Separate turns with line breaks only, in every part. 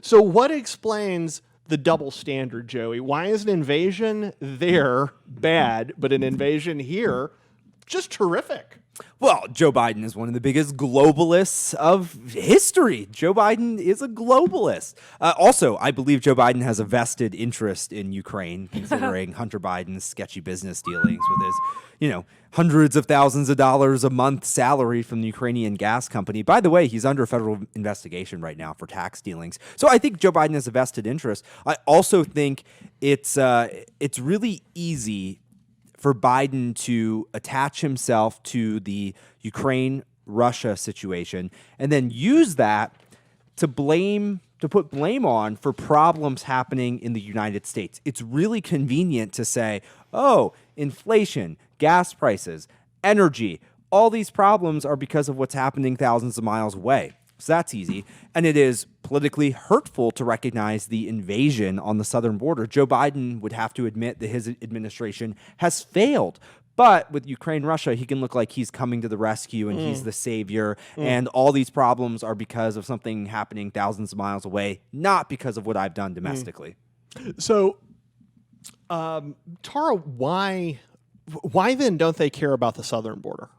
So what explains the double standard, Joey? Why is an invasion there bad, but an invasion here just terrific?
Well, Joe Biden is one of the biggest globalists of history. Joe Biden is a globalist. Also, I believe Joe Biden has a vested interest in Ukraine, considering Hunter Biden's sketchy business dealings with his, hundreds of thousands of dollars a month salary from the Ukrainian gas company. By the way, he's under federal investigation right now for tax dealings. So I think Joe Biden has a vested interest. I also think it's really easy for Biden to attach himself to the Ukraine-Russia situation and then use that to put blame on for problems happening in the United States. It's really convenient to say, oh, inflation, gas prices, energy, all these problems are because of what's happening thousands of miles away. So that's easy. And it is politically hurtful to recognize the invasion on the southern border. Joe Biden would have to admit that his administration has failed. But with Ukraine, Russia, he can look like he's coming to the rescue and he's the savior. And all these problems are because of something happening thousands of miles away, not because of what I've done domestically.
So, Tara, why then don't they care about the southern border?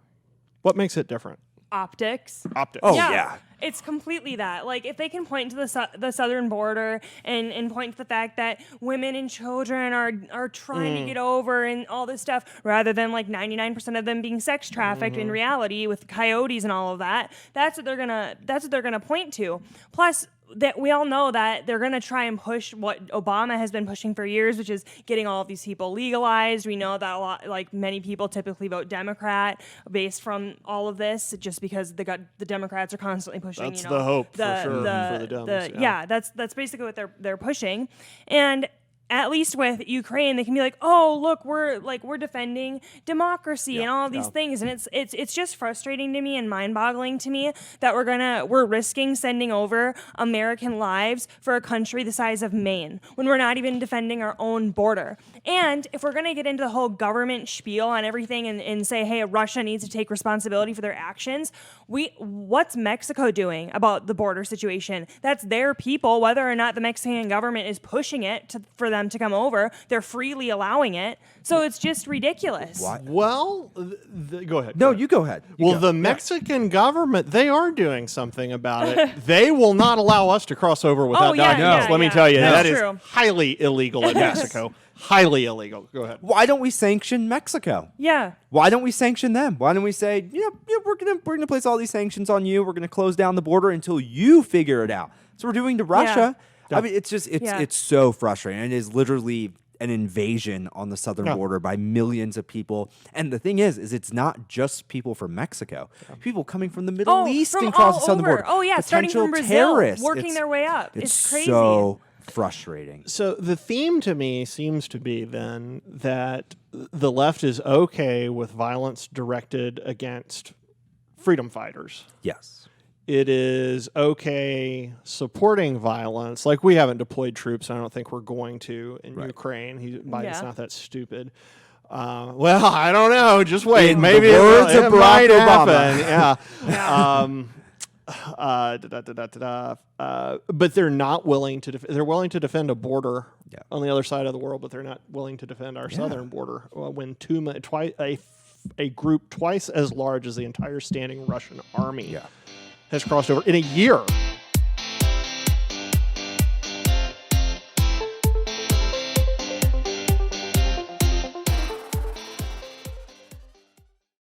What makes it different?
Optics.
Oh, yeah.
It's completely that. Like, if they can point to the southern border and point to the fact that women and children are trying to get over and all this stuff, rather than like 99% of them being sex trafficked in reality with coyotes and all of that, that's what they're gonna point to. Plus, that we all know that they're going to try and push what Obama has been pushing for years, which is getting all of these people legalized. We know that many people typically vote Democrat based from all of this, just because the Democrats are constantly pushing.
That's the hope for sure for the Dems.
That's basically what they're pushing, and at least with Ukraine, they can be like, oh, look, we're defending democracy and all of these things. And it's just frustrating to me and mind-boggling to me that we're risking sending over American lives for a country the size of Maine when we're not even defending our own border. And if we're going to get into the whole government spiel on everything and say, hey, Russia needs to take responsibility for their actions, what's Mexico doing about the border situation? That's their people, whether or not the Mexican government is pushing it for them to come over. They're freely allowing it. So it's just ridiculous.
Why?
Well, go ahead.
No, you go ahead.
The Mexican government, they are doing something about it. They will not allow us to cross over without documents. Let me tell you, that is highly illegal in Mexico. Highly illegal. Go ahead.
Why don't we sanction Mexico?
Yeah.
Why don't we sanction them? Why don't we say, we're gonna place all these sanctions on you. We're gonna close down the border until you figure it out. So we're doing to Russia. Yeah. I mean, it's so frustrating. It is literally an invasion on the southern border by millions of people. And the thing is it's not just people from Mexico. People coming from the Middle East and across the southern border.
Oh yeah, starting from Brazil, working their way up. It's crazy.
So frustrating.
So the theme to me seems to be then that the left is okay with violence directed against freedom fighters.
Yes.
It is okay supporting violence. Like, we haven't deployed troops. I don't think we're going to in Ukraine. Biden's not that stupid. Well, I don't know. Just wait.
In
maybe
the words of Barack
Obama. But they're not willing to. They're willing to defend a border on the other side of the world, but they're not willing to defend our southern border. When a group twice as large as the entire standing Russian army has crossed over in a year.